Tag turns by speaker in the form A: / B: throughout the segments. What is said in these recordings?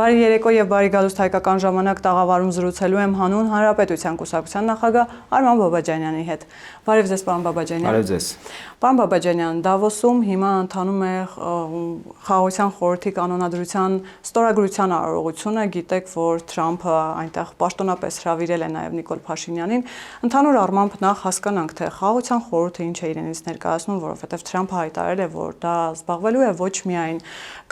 A: Բարի երեկո եւ բարի գալուստ հայկական ժամանակ տաղավարում զրուցելու եմ Հանուն Հանրապետության կուսակցության նախագահ Արման Բաբաջանյանի հետ։ Բարև ձեզ, պարոն Բաբաջանյան։
B: Բարև ձեզ։
A: Պարոն Բաբաջանյան, Դավոսում հիմա ընթանում է Խաղաղության խորհրդի կանոնադրության ստորագրության արարողությունը, գիտեք, որ Թրամփը այնտեղ պաշտոնապես հրավիրել է նաեւ Նիկոլ Փաշինյանին։ Ընդհանուր առմամբ նախ հասկանանք, թե Խաղաղության խորհուրդը ինչ է իրենից ներկայացնում, որովհետեւ Թրամփը հայտարարել է, որ դա զբաղվելու է ոչ միայն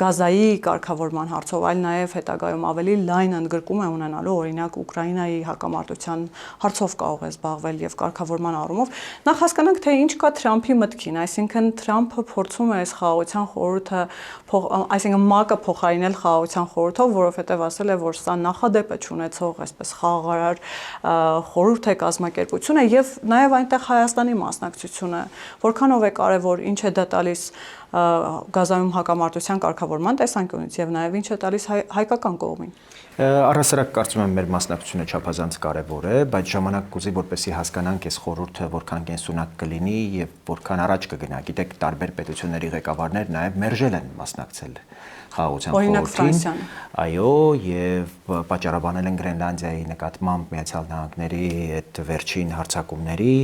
A: Գազայի կարգավորման հարցով, այլ նաեւ հետագայում ավելի լայն ընդգրկում է ունենալու, օրինակ Ուկրաինայի հակամարտության հարցով կարող է զբաղվել եւ կարգավորման առումով։ Նախ հասկանանք, թե ինչ կա Թրամփի մտքին, այսինքն Թրամփը փորձում է այս խաղաղության խորհուրդը, այսինքն ՄԱԿ-ը փոխարինել խաղաղության խորհրդով, որովհետեւ ասել է, որ սա նախադեպ է չունեցող այսպես խաղաղարար խորհուրդ է կազմակերպությունը եւ նաեւ այնտեղ Հայաստանի մասնակցությունը, որքանով է կարեւոր, ինչ է դա տալիս Գազայում հակամարտության կարգավորման տեսանկյունից եւ նաեւ ինչ է տալիս հայկական կողմին։
B: Առհասարակ կարծում եմ մեր մասնակցությունը չափազանց կարևոր է, բայց ժամանակ կուզի, որպեսզի հասկանանք այս խորհուրդը որքան կենսունակ կլինի եւ որքան առաջ կգնա։ Գիտեք, տարբեր պետությունների ղեկավարներ նաեւ մերժել են մասնակցել խաղաղության խորհրդին։ Այո, եւ պատճառաբանել են Գրենլանդիայի նկատմամբ Միացյալ Նահանգների այդ վերջին հարձակումների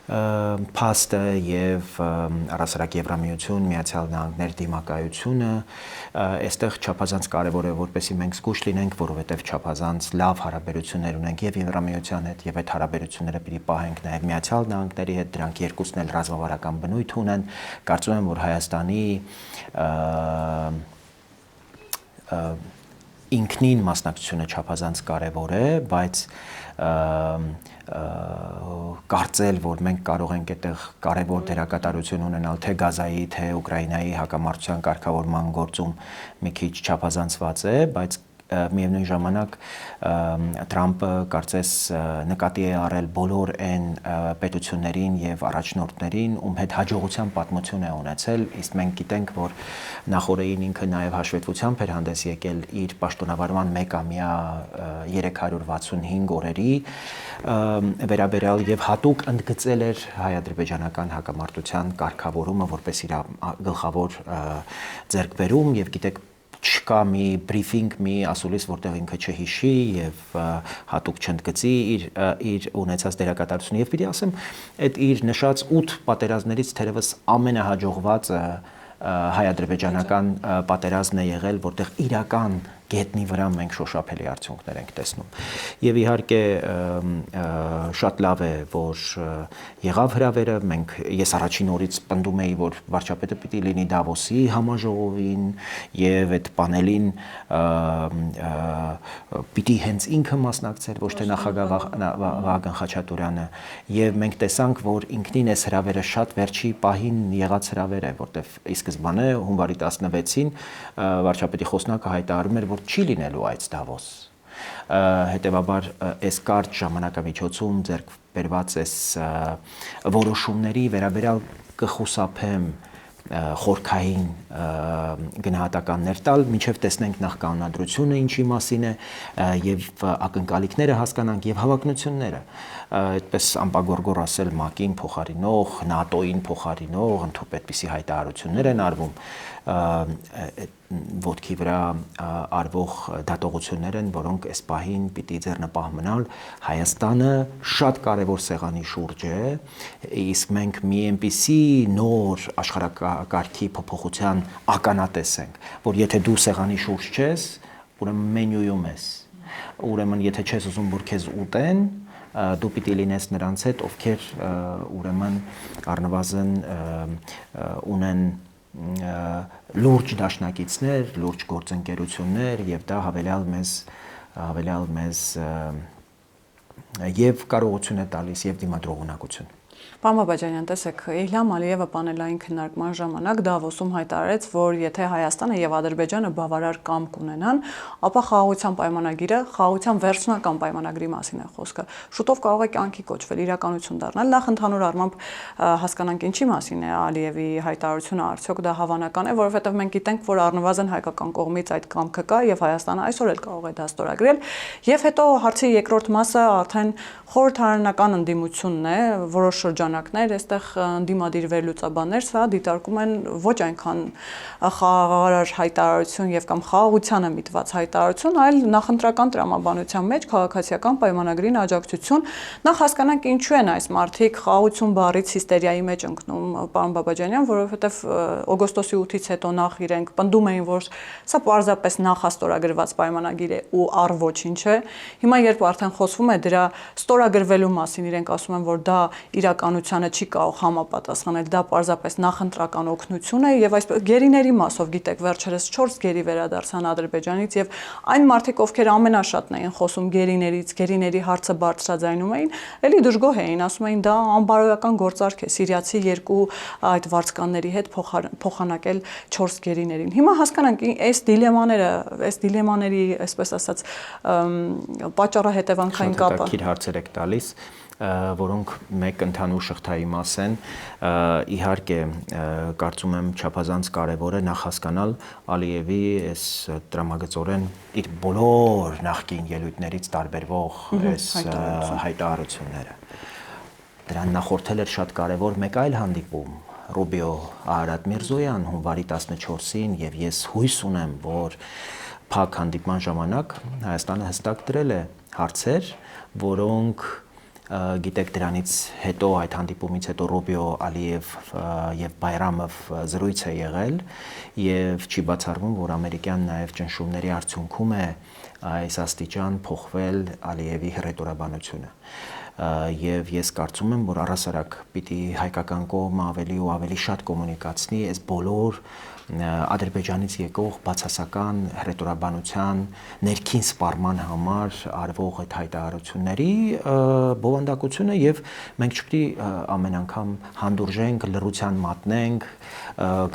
B: փաստը եւ առասարակ Եվրամիություն, Միացյալ Նահանգներ դիմակայությունը, այստեղ չափազանց կարևոր է, որպեսզի մենք զգուշ լինենք, որովհետեւ չափազանց լավ հարաբերություններ ունենք եւ Եվրամիության հետ եւ այդ հարաբերությունները պիտի պահենք նաեւ Միացյալ Նահանգների հետ, դրանք երկուսն էլ ռազմավարական բնույթ ունեն։ Կարծում եմ, որ Հայաստանի ինքնին մասնակցությունը չափազանց կարևոր է, բայց կարծել, որ մենք կարող ենք այդտեղ կարևոր դերակատարություն ունենալ թե Գազայի, թե Ուկրաինայի հակամարտության կարգավորման գործում մի քիչ չափազանցված է, բայց միևնույն ժամանակ Թրամփը կարծես նկատի է առել բոլոր այն պետություններին եւ առաջնորդներին, ում հետ հաջողության պատմություն է ունեցել, իսկ մենք գիտենք, որ նախորդին ինքը նաեւ հաշվետվությամբ էր հանդես եկել իր պաշտոնավարման 1-ամյա 365 օրերի վերաբերյալ եւ հատուկ ընդգծել էր հայ-ադրբեջանական հակամարտության կարգավորումը որպես իր գլխավոր ձեռքբերում եւ գիտեք չկա մի բրիֆինգ, մի ասուլիս, որտեղ ինքը չհիշի եւ հատուկ չընդգծի իր ունեցած դերակատարությունը եւ պիտի ասեմ, այդ իր նշած 8 պատերազմներից թերևս ամենահաջողվածը հայ-ադրբեջանական պատերազմն է եղել, որտեղ իրական գետնի վրա մենք շոշափելի արդյունքներ ենք տեսնում։ Եվ իհարկե շատ լավ է, որ եղավ հրավերը, ես առաջին օրից պնդում էի, որ վարչապետը պիտի լինի Դավոսի համաժողովին եւ այդ պանելին պիտի հենց ինքը մասնակցեր, ոչ թե նախագահ Վահագն Խաչատուրյանը, եւ մենք տեսանք, որ ինքնին այս հրավերը շատ վերջի պահին եղած հրավեր է, որտեղ ի սկզբանե հունվարի 16-ին վարչապետի խոսնակը հայտարարում էր, որ չի լինելու այդ Դավոս։ Հետևաբար այս կարճ ժամանակամիջոցում ձեռք բերված այս որոշումների վերաբերյալ կխուսափեմ խորքային գնահատականներ տալ, մինչև տեսնենք նախ կանոնադրությունը ինչի մասին է եւ ակնկալիքները հասկանանք եւ հավակնությունները, այդպես ամպագորգոր ասել ՄԱԿ-ին փոխարինող, ՆԱՏՕ-ին փոխարինող, ընդհանուր այդպիսի հայտարարություններ են արվում, ոտքի վրա արվող դատողություններ են, որոնք այս պահին պիտի ձեռնպահ մնալ։ Հայաստանը շատ կարևոր սեղանի շուրջ է, իսկ մենք մի այնպիսի նոր աշխարհակարգի փոփոխության ականատես ենք, որ եթե դու սեղանի շուրջ չես, ուրեմն մենյուում ես, ուրեմն եթե չես ուզում, որ քեզ ուտեն, դու պիտի լինես նրանց հետ, ովքեր ուրեմն առնվազն ունեն լուրջ դաշնակիցներ, լուրջ գործընկերություններ եւ դա հավելյալ մեզ եւ կարողություն է տալիս եւ դիմադրողունակություն։
A: Պարոն Բաբաջանյան, տեսեք, Իլհամ Ալիևը պանելային քննարկման ժամանակ Դավոսում հայտարարեց, որ եթե Հայաստանը եւ Ադրբեջանը բավարար կամք ունենան, ապա խաղաղության պայմանագիրը, խաղաղության վերջնական պայմանագրի մասին է խոսքը, շուտով կարող է կյանքի կոչվել, իրականություն դառնալ։ Նախ ընդհանուր առմամբ հասկանանք ինչի մասին է Ալիևի հայտարարությունը, արդյոք դա հավանական է, որովհետեւ մենք գիտենք, որ առնվազն հայկական կողմից այդ կամքը կա եւ Հայաստանը այսօր էլ կարող է դա ստորագրել։ Եվ հետո հարցի երկրորդ մասը արդեն խորհրդարանական ընդդիմությունն է, որոշ շրջանակներ, այստեղ դիմադիր վերլուծաբաններ սա դիտարկում են ոչ այնքան խաղաղարար հայտարարություն եւ կամ խաղաղությանը միտված հայտարարություն, այլ նախընտրական տրամաբանության մեջ քաղաքացիական պայմանագրին աջակցություն։ Նախ հասկանանք ինչու են այս մարդիկ խաղաղություն բառից հիստերիայի մեջ ընկնում, պարոն Բաբաջանյան, որովհետեւ օգոստոսի 8-ից հետո նախ իրենք պնդում էին, որ սա պարզապես նախաստորագրված պայմանագիր է ու առ ոչինչ է։ Հիմա երբ արդեն խոսվում է դրա ստորագրվելու մասին, իրենք ասում են, որ դա իրականությանը չի կարող համապատասխանել, դա պարզապես նախընտրական օգնություն է եւ այսպես գերիների մասով, գիտեք, վերջերս 4 գերի վերադարձան Ադրբեջանից եւ այն մարդիկ, ովքեր ամենաշատն էին խոսում գերիներից, գերիների հարցը բարձրաձայնում էին, էլի դժգոհ էին, ասում էին դա անբարոյական գործարք է սիրիացի երկու այդ վարձկանների հետ փոխանակել 4 գերիներին։ Հիմա հասկանանք այս դիլեմաների, այսպես ասած, պատճառը հետևանքային կապը։
B: Շատ հարցեր եք տալիս, որոնք մեկ ընդհանուր շղթայի մաս են, իհարկե կարծում եմ չափազանց կարևոր է նախ հասկանալ Ալիևի այս տրամագծորեն իր բոլոր նախկին ելույթներից տարբերվող այս հայտարարությունները։ Դրան նախորդել էր շատ կարևոր մեկ այլ հանդիպում Ռուբիո Արարատ Միրզոյան հունվարի 14-ին եւ ես հույս ունեմ, որ փակ հանդիպման ժամանակ Հայաստանը հստակ դրել է հարցեր, որոնք գիտեք դրանից հետո այդ հանդիպումից հետո Ռուբիո Ալիև եւ Բայրամով զրույց է եղել եւ չի բացառվում, որ ամերիկյան նաեւ ճնշումների արդյունքում է այս աստիճան փոխվել Ալիևի հռետորաբանությունը եւ ես կարծում եմ, որ առհասարակ պիտի հայկական կողմը ավելի ու ավելի շատ կոմունիկացնի այս բոլոր Ադրբեջանից եկող բացասական հռետորաբանության ներքին սպառման համար արվող այդ հայտարարությունների բովանդակությունը եւ մենք չպետք է ամեն անգամ հանդուրժենք, լռության մատնենք,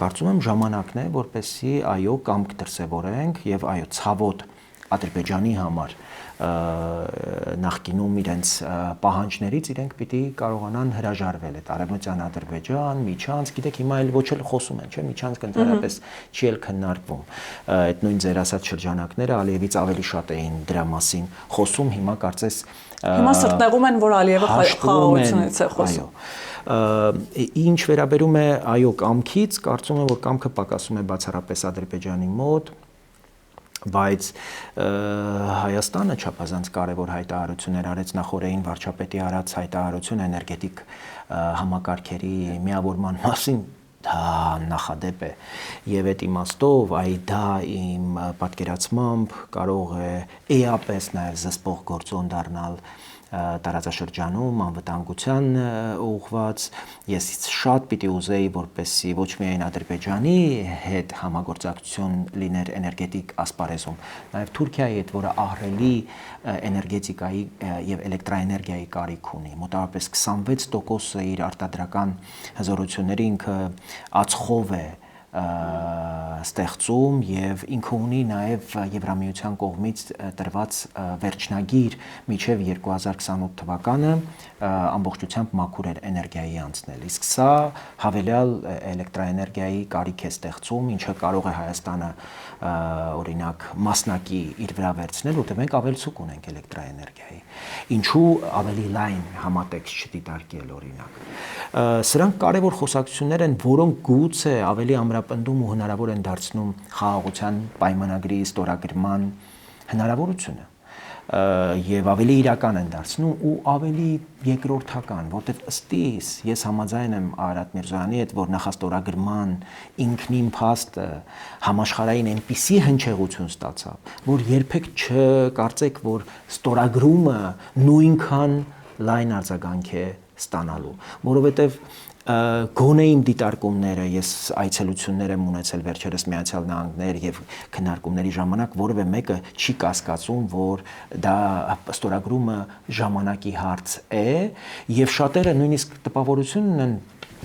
B: կարծում եմ ժամանակն է, որպեսզի այո կամք դրսևորենք եւ այո ցավոտ Ադրբեջանի համար նախկինում իրենց պահանջներից իրենք պիտի կարողանան հրաժարվել այդ Արևմտյան Ադրբեջան, Միջանցք, գիտեք հիմա էլ ոչ էլ խոսում են, չէ՞, Միջանցք ընդհանրապես չի էլ քննարկվում։ Այդ նույն ձեր ասած շրջանակները Ալիևից ավելի շատ էին դրա մասին խոսում, հիմա կարծես
A: հիմա սրտնեղում են, որ Ալիևը խաղաղությունից է խոսում։
B: Ինչ վերաբերում է այո կամքից, կարծում եմ, որ կամքը պակասում է բացառապես Ադրբեջանի մոտ, բայց Հայաստանը չափազանց կարևոր հայտարարություններ արեց նախորդին վարչապետի արած հայտարարություն էներգետիկ համակարգերի միավորման մասին դա նախադեպ է եւ այդ իմաստով այ դա իմ պատկերացմամբ կարող է էապես նաեւ զսպող գործոն դառնալ տարածաշրջանում անվտանգության ուղղված ես շատ պիտի ուզեի որպեսզի ոչ միայն Ադրբեջանի հետ համագործակցություն լիներ էներգետիկ ասպարեզում նաև Թուրքիայի հետ որը ահռելի էներգետիկայի եւ էլեկտրաէներգիայի կարիք ունի մոտավորապես 26% իր արտադրական հզորությունների ինքը ածխով է ստեղծում եւ ինքը ունի նաեւ Եվրամիության կողմից տրված վերջնագիր միջև 2028 թվականը ամբողջությամբ մաքուր էներգիայի անցնել իսկ սա հավելյալ էլեկտրաէներգիայի կարիք է ստեղծում ինչը կարող է Հայաստանը օրինակ մասնակի իր վրա վերցնել որտեղ մենք ավելցուկ ունենք էլեկտրաէներգիայի ինչու ավելի լայն համատեքստ չդիտարկել օրինակ սրանք կարևոր խոսակցություններ են որոնք գուցե ավելի ամրապնդում ու հնարավոր են դարձնում խաղաղության պայմանագրի ստորագրման հնարավորությունը եւ ավելի իրական են դարձնում ու ավելի երկրորդական, որտեղ ըստիս ես համաձայն եմ Արարատ Միրզոյանի հետ, որ նախաստորագրման ինքնին փաստը համաշխարհային այնպիսի հնչեղություն ստացավ, որ երբեք չկարծեք, որ ստորագրումը նույնքան լայն արձագանք է ստանալու, որովհետեւ գոնե իմ դիտարկումները ես այցելություններ եմ ունեցել վերջերս Միացյալ Նահանգներ եւ քննարկումների ժամանակ որևէ մեկը չի կասկածում որ դա ստորագրումը ժամանակի հարց է եւ շատերը նույնիսկ տպավորություն ունեն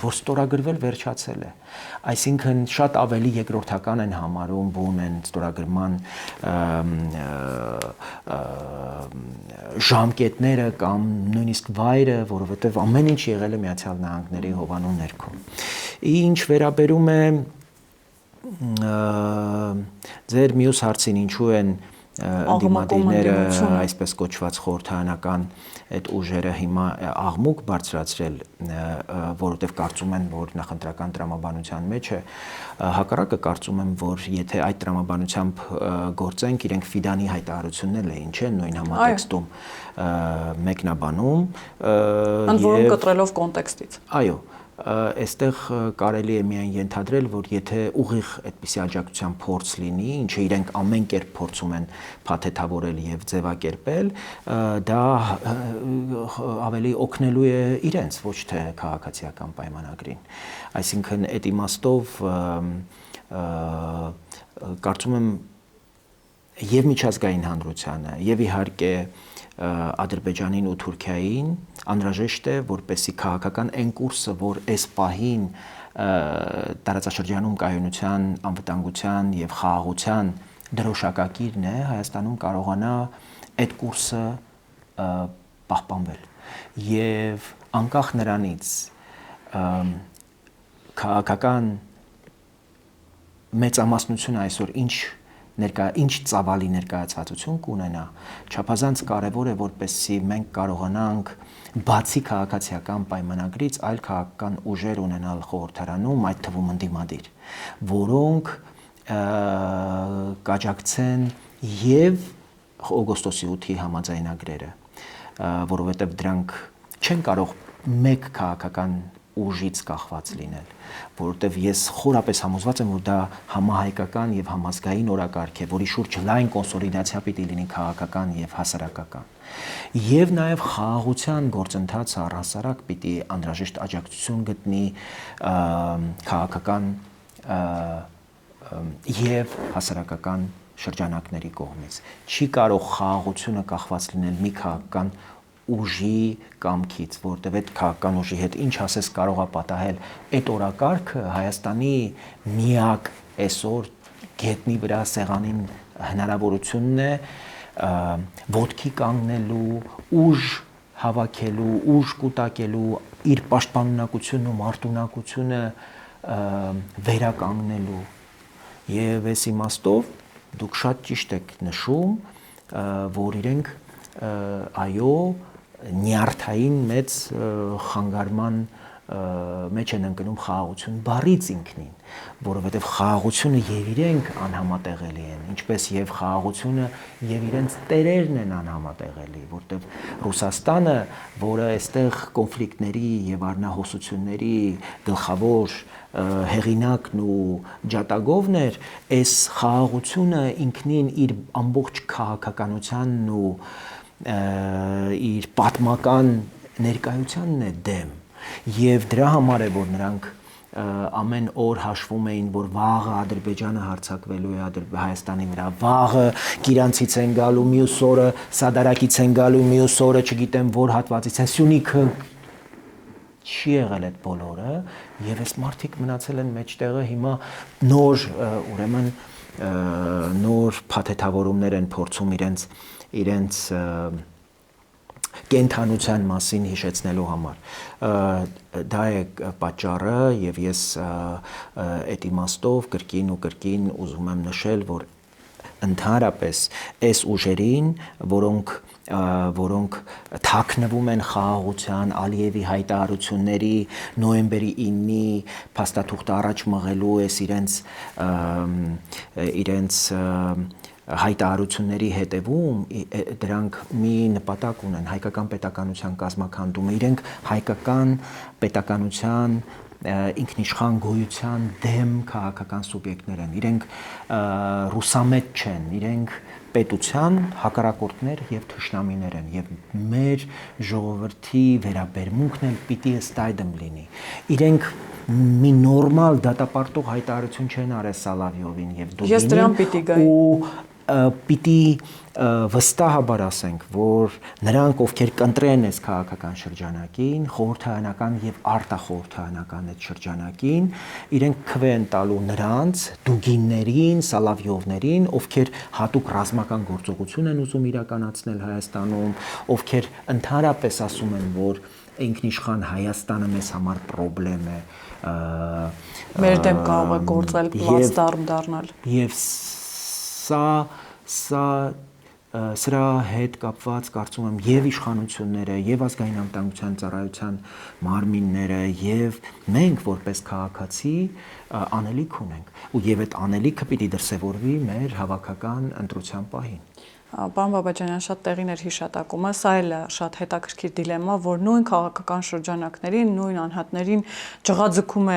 B: որ ստորագրվել վերջացել է այսինքն շատ ավելի երկրորդական են համարում բուն են ստորագրման ժամկետները կամ նույնիսկ վայրը, որովհետև ամեն ինչ եղել է Միացյալ Նահանգների հովանու ներքո։ Ինչ վերաբերում է ձեր մյուս հարցին ինչու են ընդդիմադիրները, այսպես կոչված խորհրդարանական այդ ուժերը հիմա աղմուկ բարձրացրել, որովհետև կարծում են, որ նախընտրական տրամաբանության մեջ է, հակառակը կարծում եմ, որ եթե այդ տրամաբանությամբ գործենք, իրենք Ֆիդանի հայտարարությունն էին, չէ՞, նույն համատեքստում մեկնաբանում,
A: ընդ որում կտրելով կոնտեքստից։ Այո,
B: այստեղ կարելի է միայն ենթադրել, որ եթե ուղիղ այդպիսի աջակցության փորձ լինի, ինչը իրենք ամեն կերպ փորձում են փաթեթավորել եւ ձևակերպել, դա ավելի օգնելու է իրենց, ոչ թե քաղաքացիական պայմանագրին։ Այսինքն այդ իմաստով կարծում եմ եւ միջազգային հանրությանը եւ իհարկե Ադրբեջանին ու Թուրքիային անհրաժեշտ է, որպեսզի քաղաքական այն կուրսը, որ այս պահին տարածաշրջանում կայունության, անվտանգության եւ խաղաղության դրոշակակիրն է, Հայաստանում կարողանա այդ կուրսը պահպանվել։ Եվ անկախ նրանից քաղաքական մեծամասնությունը այսօր ինչ ծավալի ներկայացվածություն կունենա, չափազանց կարևոր է, որպեսզի մենք կարողանանք բացի քաղաքացիական պայմանագրից այլ քաղաքական ուժեր ունենալ խորհրդարանում, այդ թվում ընդդիմադիր, որոնք կաջակցեն եւ օգոստոսի 8-ի համաձայնագրերը, որովհետեւ դրանք չեն կարող մեկ քաղաքական ուժից կախված լինել, որովհետև ես խորապես համոզված եմ, որ դա համահայկական եւ համազգային օրակարգ է, որի շուրջ լայն կոնսոլիդացիա պիտի լինի քաղաքական եւ հասարակական։ Եվ նաեւ խաղաղության գործընթացը առհասարակ պիտի անհրաժեշտ աջակցություն գտնի քաղաքական եւ հասարակական շրջանակների կողմից։ Չի կարող խաղաղությունը կախված լինել մի քաղաքական ուժի կամքից, որտեղ այդ քաղաքական ուժի հետ ինչ ասես կարող է պատահել, այդ օրակարգը Հայաստանի միակ այսօր գետնի վրա սեղանին հնարավորությունն է ոտքի կանգնելու, ուժ հավաքելու, ուժ կուտակելու, իր պաշտպանունակությունն ու մարտունակությունը վերականգնելու։ Եվ այս իմաստով դուք շատ ճիշտ եք նշում, որ իրենք այո նյարդային մեծ խանգարման մեջ են ընկնում խաղաղություն բառից ինքնին, որովհետև խաղաղությունը եւ իրենք անհամատեղելի են, ինչպես եւ խաղաղությունը եւ իրենց տերերն են անհամատեղելի, որտեղ Ռուսաստանը, որը այստեղ կոնֆլիկտների եւ առնահոսությունների գլխավոր հեղինակն ու ջատագովն էր, այս խաղաղությունը ինքնին իր ամբողջ քաղաքականությանն ու իր պատմական ներկայությանն է դեմ եւ դրա համար է որ նրանք ամեն օր հաշվում էին որ վաղը Ադրբեջանը հարձակվելու է Հայաստանի վրա վաղը Գիրանցից են գալու մյուս օրը Սադարակից են գալու մյուս օրը չգիտեմ որ հատվածից է Սյունիքը չի եղել այդ բոլորը եւ այս մարդիկ մնացել են մեջտեղը հիմա նոր ուրեմն նոր փաթեթավորումներ են փորձում իրենց կենթանության մասին հիշեցնելու համար դա է պատճառը եւ ես այդ իմաստով կրկին ու կրկին ուզում եմ նշել որ ընդհանրապես այս ուժերին որոնք թաքնվում են խաղաղության Ալիևի հայտարարությունների նոյեմբերի 9-ի փաստաթուղթը առաջ մղելու էս իրենց հայտարարությունների հետևում դրանք մի նպատակ ունեն հայկական պետականության կազմակերպումը իրենք հայկական պետականության ինքնիշխան գոյության դեմ քաղաքական սուբյեկտներ են իրենք ռուսամետ չեն իրենք պետության հակառակորդներ եւ թշնամիներ են եւ մեր ժողովրդի վերաբերմունքն էլ պիտի ըստ այդմ լինի իրենք մի նորմալ դատապարտող հայտարարություն չեն արել Սալավյովին եւ Դուգինին ու պիտի վստահաբար ասենք, որ նրանք, ովքեր կընտրեն այս քաղաքական շրջանակին, խորհրդարանական եւ արտախորհրդարանական այդ շրջանակին, իրենք քվե են տալու նրանց, Դուգիններին, Սալավյովներին, ովքեր հատուկ ռազմական գործողություն են ուզում իրականացնել Հայաստանում, ովքեր ընդհանրապես ասում են, որ ինքնիշխան Հայաստանը մեզ համար խնդրեմ է,
A: մեր դեմ կարող է գործել, պլաստարմ դառնալ։
B: Եվ Սա սրա հետ կապված կարծում եմ եւ իշխանությունները, եւ ազգային անվտանգության ծառայության մարմինները, եւ մենք որպես քաղաքացի անելիք ունենք, ու եւ այդ անելիքը պիտի դրսեւորվի մեր հավաքական ընտրության պահին։
A: Պարոն Բաբաջանյան, շատ տեղին էր հիշատակումը, սա էլ է շատ հետաքրքիր դիլեմա, որ նույն քաղաքական շրջանակներին, նույն անհատներին ջղաձգվում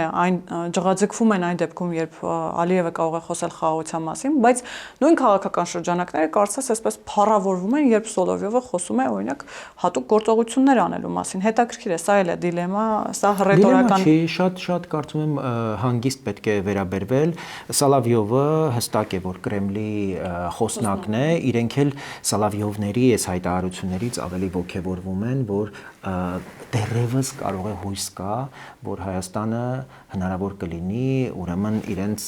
A: են այն դեպքում, երբ Ալիևը կարող է խոսել խաղաղության մասին, բայց նույն քաղաքական շրջանակները կարծես այսպես փառավորվում են, երբ Սոլովյովը խոսում է օրինակ հատուկ գործողություններ անելու մասին։ Հետաքրքիր է, սա էլ է դիլեմա, սա ռետորական։
B: Շատ կարծում եմ հանգիստ պետք է վերաբերվել։ Սոլովյովը հստակ է, որ Կրեմլի խոսնակն է, իրենք Սոլովյովների այս հայտարարություններից ավելի ոգևորվում են, որ դեռևս կարող է հույս կա, որ Հայաստանը հնարավոր կլինի ուրեմն իրենց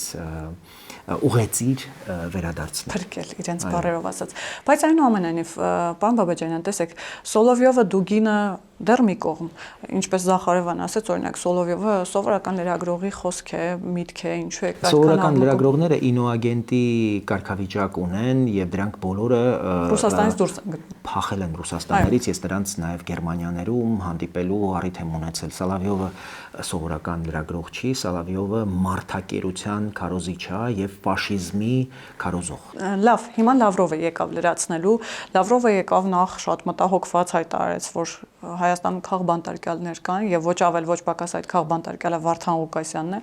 B: ուղեցիր վերադարձնել։
A: Փրկել իրենց բառերով ասած։ Բայց այնուամենայնիվ, պարոն Բաբաջանյան, տեսեք, Սոլովյովը Դուգինը դեռ մի կողմ, ինչպես Զախարևան ասաց, օրինակ Սոլովյովը սովորական լրագրողի խոսք է, միտք է, ինչու է պետք
B: Սովորական լրագրողները ինոագենտի կարգավիճակ ունեն եւ դրանք բոլորը
A: Ռուսաստանից դուրս են
B: փախել են Ռուսաստաններից, ես դրանց նաեւ Գերմանիաներում հանդիպելու առիթ եմ ունեցել։ Սոլովյովը սովորական լրագրող չի, Սոլովյովը մարդակերության քարոզիչ է եւ ֆաշիզմի քարոզող։
A: Լավ, հիմա Լավրովը եկավ լրացնելու, Լավրովը եկավ նախ շատ մտահոգված հայտարարեց, որ Հայաստանում քաղբանտարկյալներ կան եւ ոչ ավել ոչ պակաս այդ քաղբանտարկյալը Վարդան Ղուկասյանն է,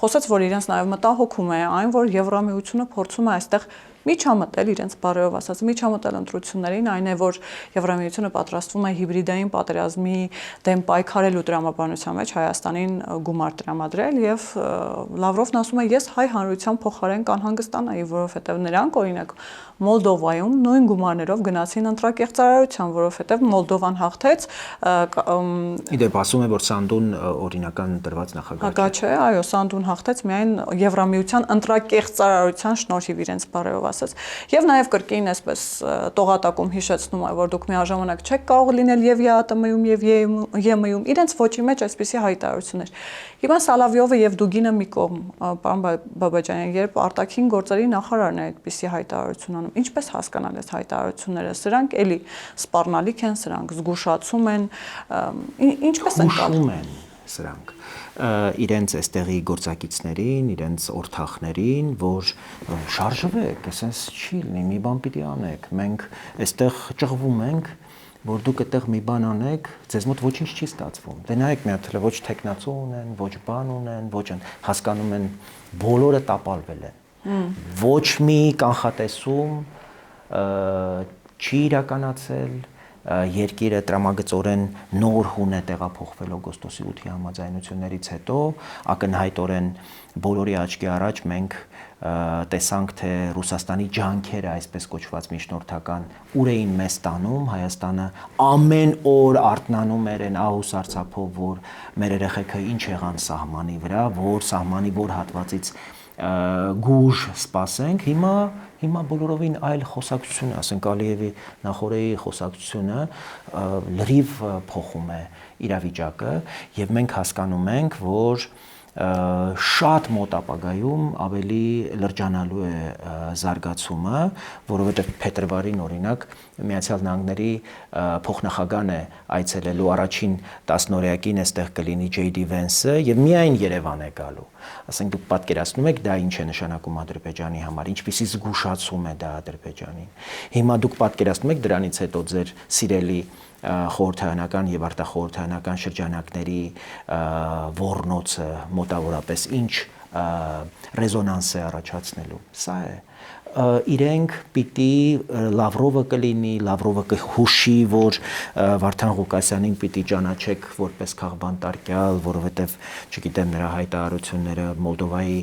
A: խոսեց, որ իրենց նաեւ մտահոգում է այն, որ Եվրամիությունը փորձում է այստեղ միջամտել իրենց բարերով ասած միջամտել ընտրություններին, այն է, որ Եվրամիությունը պատրաստվում է հիբրիդային պատերազմի դեմ պայքարելու տրամաբանության մեջ Հայաստանին գումար տրամադրել եւ Լավրովն ասում է, ես հայ հանրության փոխարեն կանհանգստանայի, որովհետեւ նրանք օրինակ Մոլդովայում նույն գումարներով գնացին ընտրակեղծարարության, որովհետեւ Մոլդովան հաղթեց։
B: Իդեպ ասում է, որ Սանդուն օրինական տրված նախագահ
A: չէ, այո, Սանդուն հաղթեց միայն Եվրամիության ընտրակեղծարարության շնորհիվ իրենց բարերով ասած։ Եվ նաև կրկին այսպես տողատակում հիշեցնում է, որ դուք միաժամանակ չեք կարող լինել եւ ԵԱՏՄ-ում եւ ԵՄ-ում, իրենց ոչի մեջ այսպիսի հայտարարություններ։ Հիմա Սոլովյովը եւ Դուգինը մի կողմ, պարոն Բաբաջանյան, երբ արտաքին գործերի նախարարն է այդպիսի հայտարարություն անում, ինչպես հասկանալ այս հայտարարությունները, սրանք էլի սպառնալիք են, սրանք զգուշացում են, ինչպես
B: ընկալում են սրանք իրենց այստեղի գործակիցներին, իրենց օրթախներին, որ շարժվեք, ասես չի լինի, մի բան պիտի անեք, մենք այստեղ ճղվում ենք, որ դուք այդտեղ մի բան անեք, ձեզ մոտ ոչինչ չի ստացվում։ Դե նայեք մի հատ ոչ տեխնացու ունեն, ոչ բան ունեն, ոչ հասկանում են, բոլորը տապալվել են։ Ոչ մի կանխատեսում չի իրականացել, երկիրը տրամագծորեն նոր հուն է տեղափոխվել օգոստոսի 8-ի համաձայնություններից հետո, ակնհայտորեն բոլորի աչքի առաջ մենք տեսանք, թե Ռուսաստանի ջանքերը, այսպես կոչված միջնորդական, ուր էին մեզ տանում, Հայաստանը ամեն օր արթնանում էր այն ահուս արցափով, որ մեր երեխեքը ինչ եղան սահմանի վրա, որ սահմանի որ հատվածից գուժ սպասենք, հիմա բոլորովին այլ խոսակցություն է, ասենք Ալիևի նախորդի խոսակցությունը լրիվ փոխում է իրավիճակը եւ մենք հասկանում ենք, որ շատ մոտ ապագայում ավելի լրջանալու է զարգացումը, որովհետև փետրվարին օրինակ Միացյալ Նահանգների փոխնախագահն է այցելելու առաջին 10-օրյակին այստեղ կլինի J.D. Vance-ը եւ միայն Երևան է գալու։ Ասենք դուք պատկերացնում եք դա ինչ է նշանակում Ադրբեջանի համար, ինչպիսի զգուշացում է դա Ադրբեջանին։ Հիմա դուք պատկերացնում եք դրանից հետո ձեր սիրելի խորհրդարանական եւ արտախորհրդարանական շրջանակների ոռնոցը մոտավորապես ինչ ռեզոնանս է առաջացնելու։ Սա է իրենք պիտի Լավրովը կլինի, Լավրովը կհուշի, որ Վարդան Ղուկասյանին պիտի ճանաչեք որպես քաղբանտարկյալ, որովհետև, չգիտեմ, նրա հայտարարությունները Մոլդովայի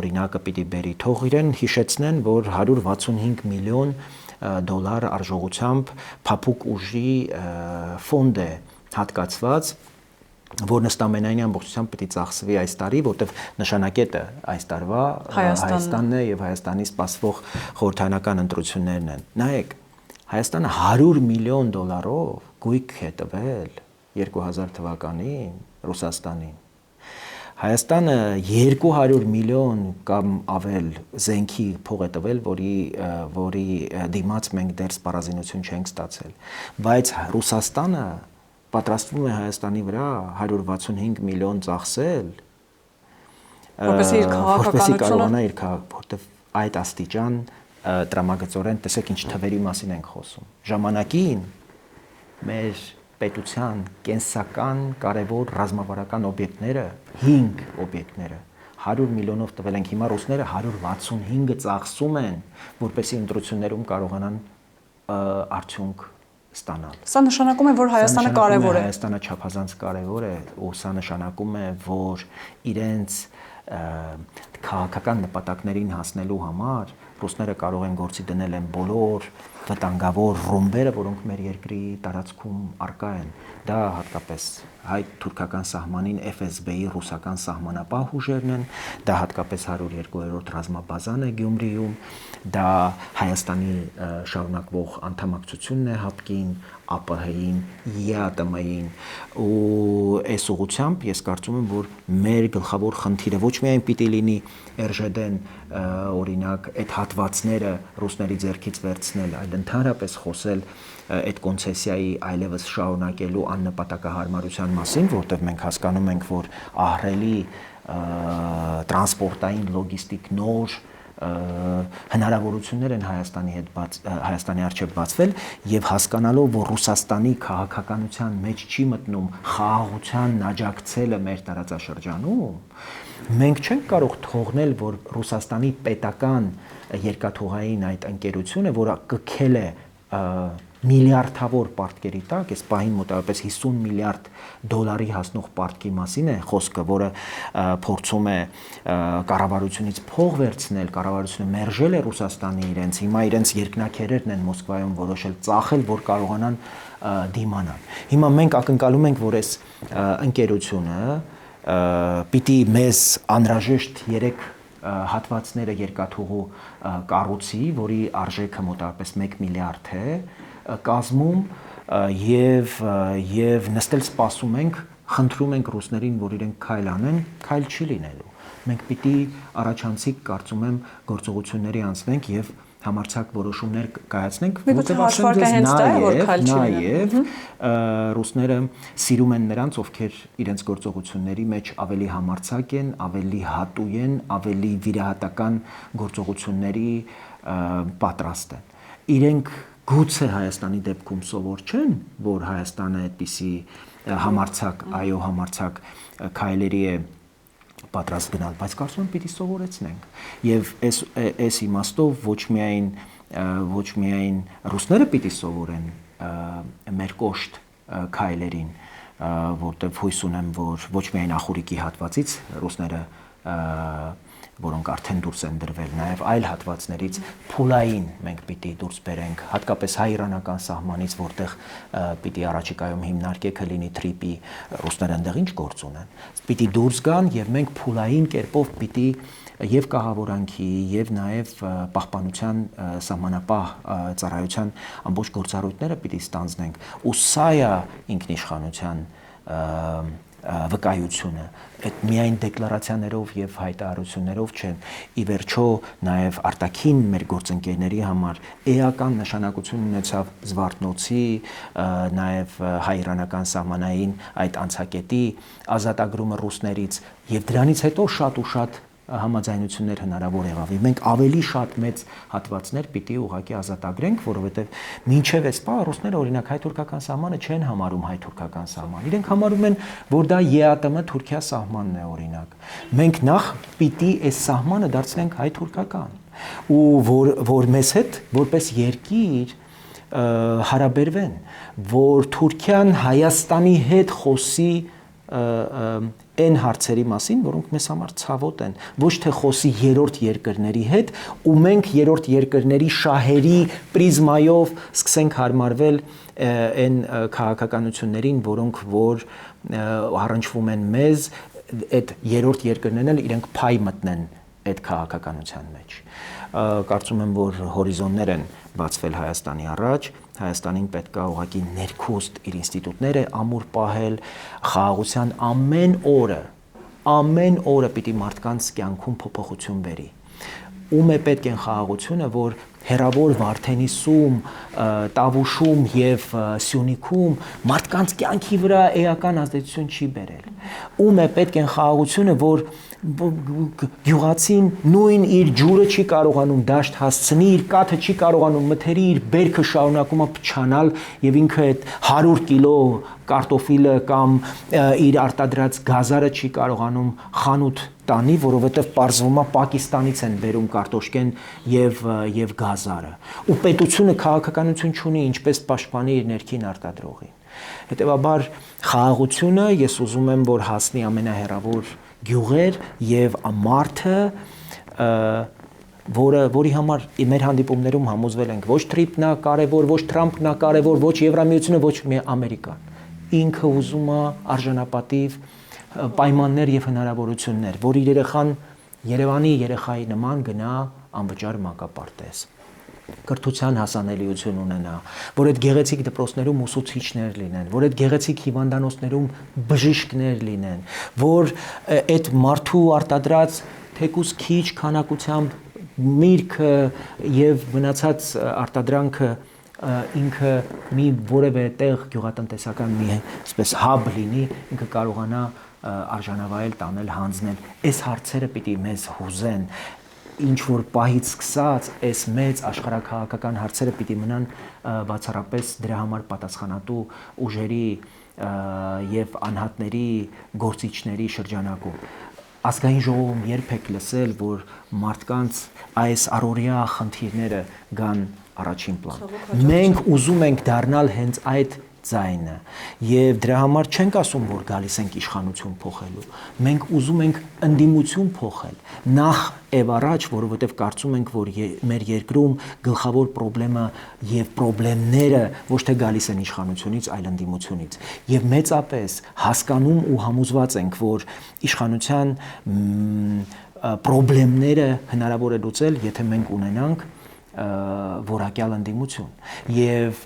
B: օրինակը պիտի բերի, թող իրեն հիշեցնեն, որ 165 միլիոն դոլար արժողությամբ փափուկ ուժի ֆոնդ է հատկացված, որն ըստ ամենայնի ամբողջությամբ պիտի ծախսվի այս տարի, որտեղ նշանակետը այս տարվա Հայաստանն է եւ Հայաստանի սպասվող խորհրդարանական ընտրություններն են։ Նայեք, Հայաստանը 100 միլիոն դոլարով գույք է տվել 2000 թվականին Ռուսաստանին։ Հայաստանը 200 միլիոն կամ ավել զենքի փող է տվել, որի դիմաց մենք դեռ սպառազինություն չենք ստացել, բայց Ռուսաստանը պատրաստվում է Հայաստանի վրա 165 միլիոն ծախսել,
A: որպեսզի իր քաղաքականությունը,
B: որտեվ այդ աստիճան տրամագծորեն, տեսեք ինչ թվերի մասին ենք խոսում։ Ժամանակին մեր պետության կենսական կարևոր ռազմավարական օբյեկտները, 5 օբյեկտները 100 միլիոնով տվել ենք, հիմա ռուսները 165-ը ծախսում են, որպեսզի ընտրություններում կարողանան արդյունք ստանալ։
A: Սա նշանակում է, որ Հայաստանը կարևոր է։
B: Հայաստանը չափազանց կարևոր է, ու սա նշանակում է, որ իրենց քաղաքական նպատակներին հասնելու համար ռուսները կարող են գործի դնել են բոլոր վտանգավոր ռումբերը, որոնք մեր երկրի տարածքում արկա են։ Դա հատկապես հայ-թուրքական սահմանին FSB-ի ռուսական սահմանապահ ուժերն են, դա հատկապես 102-րդ ռազմաբազան է Գյումրիում, դա Հայաստանի շարունակվող անդամակցությունն է ՀԱՊԿ-ին, ԱՊՀ-ին, ԵԱՏՄ-ին, ու այս ուղղությամբ ես կարծում եմ, որ մեր գլխավոր խնդիրը ոչ միայն պիտի լինի ՌԺԴ-ն օրինակ այդ հատվածները ռուսների ձեռքից վերցնել, այլ ընդհանրապես խոսել այդ կոնցեսիայի այլևս շարունակելու աննպատակահարմարության մասին, որտեղ մենք հասկանում ենք, որ ահռելի տրանսպորտային լոգիստիկ նոր հնարավորություններ են Հայաստանի առջև բացվել եւ հասկանալով, որ Ռուսաստանի քաղաքականության մեջ չի մտնում խաղաղությանն աջակցելը մեր տարածաշրջանում, մենք չենք կարող թողնել, որ Ռուսաստանի պետական երկաթուղային այդ ընկերությունը, որը կքել է միլիարդավոր պարտքերի տակ, այս պահին մոտավորապես 50 միլիարդ դոլարի հասնող պարտքի մասին է խոսքը, որը փորձում է կառավարությունից փող վերցնել, կառավարությունը մերժել է Ռուսաստանի իրենց, հիմա իրենց երկնաքերերն են Մոսկվայում որոշել ծախել, որ կարողանան դիմանալ։ Հիմա մենք ակնկալում ենք, որ այս ընկերությունը պիտի մեզ անհրաժեշտ 3 հատվածները երկաթուղու կառուցի, որի արժեքը մոտավորապես 1 միլիարդ է կազմում եւ նստել սպասում ենք, խնդրում ենք ռուսներին, որ իրենք քայլ անեն, քայլ չի լինելու։ Մենք պիտի առաջանցիկ կարծում եմ գործողությունների անցնենք եւ համարձակ որոշումներ կայացնենք,
A: որտեղ հաշվարկը հենց դա է, որ քայլ չի լինելու։
B: Ռուսները սիրում են նրանց, ովքեր իրենց գործողությունների մեջ ավելի համարձակ են, ավելի հատու են, ավելի վիրահատական գործողությունների պատրաստ են։ Իրենք գուցե Հայաստանի դեպքում սովոր չեն, որ Հայաստանը այդպիսի համարձակ քայլերի է պատրաստ գնալ, բայց կարծում եմ պիտի սովորեցնենք։ Եվ այս իմաստով ոչ միայն ռուսները պիտի սովորեն մեր կոշտ քայլերին, որտեղ հույս ունեմ, որ ոչ միայն Ախուրիկի հատվածից ռուսները, որոնք արդեն դուրս են դրվել, նաև այլ հատվածներից փուլային մենք պիտի դուրս բերենք, հատկապես հայ-իրանական սահմանից, որտեղ պիտի առաջիկայում հիմնարկեքը լինի թրիպի, ռուսները այնտեղ ինչ գործ ունեն, պիտի դուրս գան եւ մենք փուլային կերպով պիտի եւ կահավորանքի եւ նաեւ պահպանության սահմանապահ ծառայության ամբողջ գործառույթները պիտի ստանձնենք, ու սա է ինքնիշխանության վկայությունը, այդ միայն դեկլարացիաներով եւ հայտարարություններով չեն, ի վերջո նաեւ արտաքին մեր գործընկերների համար էական նշանակություն ունեցավ Զվարթնոցի, նաեւ հայ-իրանական սահմանային այդ անցակետի ազատագրումը ռուսներից եւ դրանից հետո շատ ու շատ համաձայնություններ հնարավոր եղավ։ Մենք ավելի շատ մեծ հատվածներ պիտի ուղղակի ազատագրենք, որովհետև մինչև այս պահ ռուսները օրինակ հայ-թուրքական սահմանը չեն համարում հայ-թուրքական սահման։ Իրենք համարում են, որ դա ԵԱՏՄ Թուրքիա սահմանն է օրինակ։ Մենք նախ պիտի այս սահմանը դարձնենք հայ-թուրքական, ու որ մեզ հետ որպես երկիր հարաբերվեն, որ Թուրքիան Հայաստանի հետ խոսի այն հարցերի մասին, որոնք մեզ համար ցավոտ են, ոչ թե խոսի երրորդ երկրների հետ, ու մենք երրորդ երկրների շահերի պրիզմայով սկսենք հարմարվել այն քաղաքականություններին, որոնք որ առնչվում են մեզ, այդ երրորդ երկրներն էլ իրենք փայ մտնեն այդ քաղաքականության մեջ։ Կարծում եմ, որ հորիզոններ են բացվել Հայաստանի առաջ, Հայաստանին պետք է ուղղակի ներքուստ իր ինստիտուտները ամուր պահել, խաղաղության ամեն օրը ամեն օրը պիտի մարդկանց կյանքում փոփոխություն բերի։ Ում է պետք են խաղաղությունը, որ հերավոր Վարդենիսում, Տավուշում եւ Սյունիքում մարդկանց կյանքի վրա էական ազդեցություն չի բերել։ Ում է պետք են խաղաղությունը, որ գյուղացին նույն իր ջուրը չի կարողանում դաշտ հասցնի, իր կաթը չի կարողանում մթերի, իր բերքը շարունակում է փչանալ եւ ինքը այդ 100 կիլո կարտոֆիլը կամ իր արտադրած գազարը չի կարողանում խանութ տանի, որովհետև պարզվում է Պակիստանից են բերում կարտոշկեն եւ գազարը։ Ու պետությունը քաղաքականություն չունի, ինչպես պաշտպանի իր ներքին արտադրողին։ Հետևաբար խաղաղությունը ես ուզում եմ, որ հասնի ամենահեռավոր գյուղեր եւ մարդը, որի համար մեր հանդիպումներում համոզվել ենք ոչ Թրիպն է կարևոր, ոչ Թրամփն է կարևոր, ոչ Եվրամիությունը, ոչ Ամերիկան։ Ինքը ուզում է արժանապատիվ պայմաններ եւ հնարավորություններ, որ իր երեխան Երևանի երեխայի նման գնա անվճար մանկապարտեզ, կրթության հասանելիություն ունենա, որ այդ գեղեցիկ դպրոցներում ուսուցիչներ լինեն, որ այդ գեղեցիկ հիվանդանոցներում բժիշկներ լինեն, որ այդ մարդու արտադրած թեկուզ քիչ քանակությամբ միրգը եւ մնացած արտադրանքը ինքը մի որևէ տեղ գյուղատնտեսական մի այսպես հաբ լինի, ինքը կարողանա արժանավայել տանել, հանձնել։ Այս հարցերը պիտի մեզ հուզեն։ Ինչ որ պահից սկսած այս մեծ աշխարհաքաղաքական հարցերը պիտի մնան բացառապես դրա համար պատասխանատու ուժերի եւ անհատների գործիչների շրջանակում։ Ազգային ժողովում երբեք լսել, որ մարդկանց այս առօրյա խնդիրները գան առաջին պլան։ Մենք ուզում ենք դառնալ հենց այդ ձայնը եւ դրա համար չենք ասում, որ գալիս ենք իշխանություն փոխելու։ Մենք ուզում ենք ընդդիմություն փոխել։ Նախ եւ առաջ, որովհետեւ կարծում ենք, որ մեր երկրում գլխավոր խնդրեմը եւ խնդիրները ոչ թե գալիս են իշխանությունից, այլ ընդդիմությունից։ Եվ մեծապես հասկանում ու համոզված ենք, որ իշխանության խնդիրները հնարավոր է լուծել, եթե մենք ունենանք որակյալ ընդդիմություն։ Եվ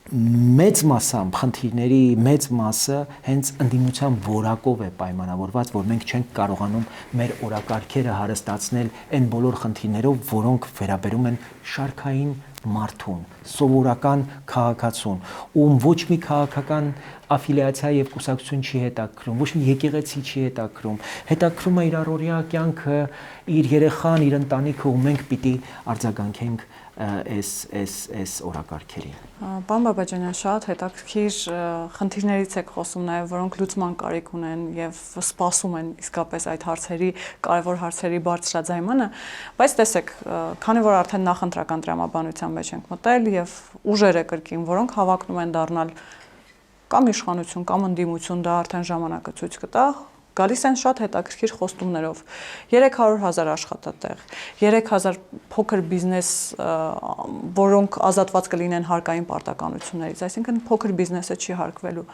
B: մեծ մասամբ խնդիրների մեծ մասը հենց ընդդիմության որակով է պայմանավորված, որ մենք չենք կարողանում մեր օրակարգերը հարստացնել այն բոլոր խնդիրներով, որոնք վերաբերում են շարքային մարդուն, սովորական քաղաքացուն, ում ոչ մի քաղաքական աֆիլիացիա եւ կուսակցություն չի հետաքրում, ոչ մի եկեղեցի չի հետաքրում, հետաքրում է իր առօրյա կյանքը, իր երեխան, իր ընտանիքը, ու մենք պիտի արձագանքենք այս օրակարգերին։
A: Պարոն Բաբաջանյան, շատ հետաքրքիր խնդիրներից եք խոսում նաև, որոնք լուծման կարիք ունեն եւ սպասում են իսկապես այդ հարցերի, կարևոր հարցերի բարձրաձայնմանը, բայց տեսեք, քանի որ արդեն նախընտրական տրամաբանության մեջ ենք մտել եւ ուժերը կրկին, որոնք հավակնում են դառնալ կամ իշխանություն, կամ ընդդիմություն, դա արդեն ժամանակը ցույց կտա, գալիս են շատ հետաքրքիր խոստումներով 300,000 աշխատատեղ, 3000 փոքր բիզնես, որոնք ազատված կլինեն հարկային պարտականություններից, այսինքն փոքր բիզնեսը չի հարկվելու,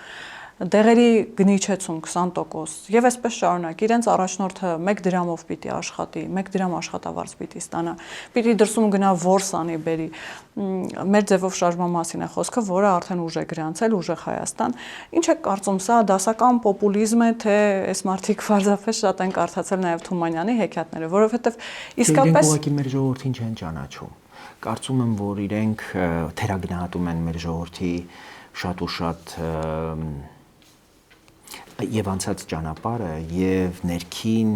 A: դեղերի գնիչեցում 20% եւ այսպես շարունակ, իրենց առաջնորդը 1 դրամով պիտի աշխատի, 1 դրամ աշխատավարձ պիտի ստանա, պիտի դրսում գնա որս անի բերի, մեր ձևով շարժման մասին է խոսքը, որը արդեն ուժ է գրանցել, ուժեղ Հայաստան։ Ինչ եք կարծում, սա դասական պոպուլիզմ է, թե այս մարդիկ պարզապես շատ են կարդացել նաեւ Թումանյանի հեքիաթները, որովհետեւ իսկապես
B: ուղղակի մեր ժողովրդին չեն ճանաչում։ Կարծում եմ, որ իրենք թերագնահատում են մեր ժողովրդի շատ ու շատ եւ անցած ճանապարհը եւ ներքին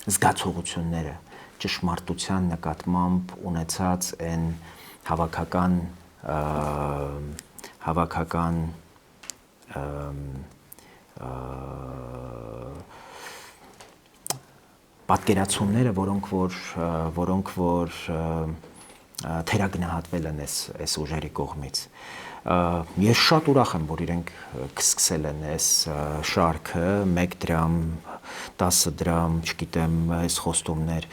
B: զգացողությունները ճշմարտության նկատմամբ ունեցած այն հավաքական պատկերացումները, որոնք որ թերագնահատվել են այս ուժերի կողմից։ Ես շատ ուրախ եմ, որ իրենք սկսել են այս շարքը 1 դրամ, 10 դրամ, չգիտեմ, այս խոստումներ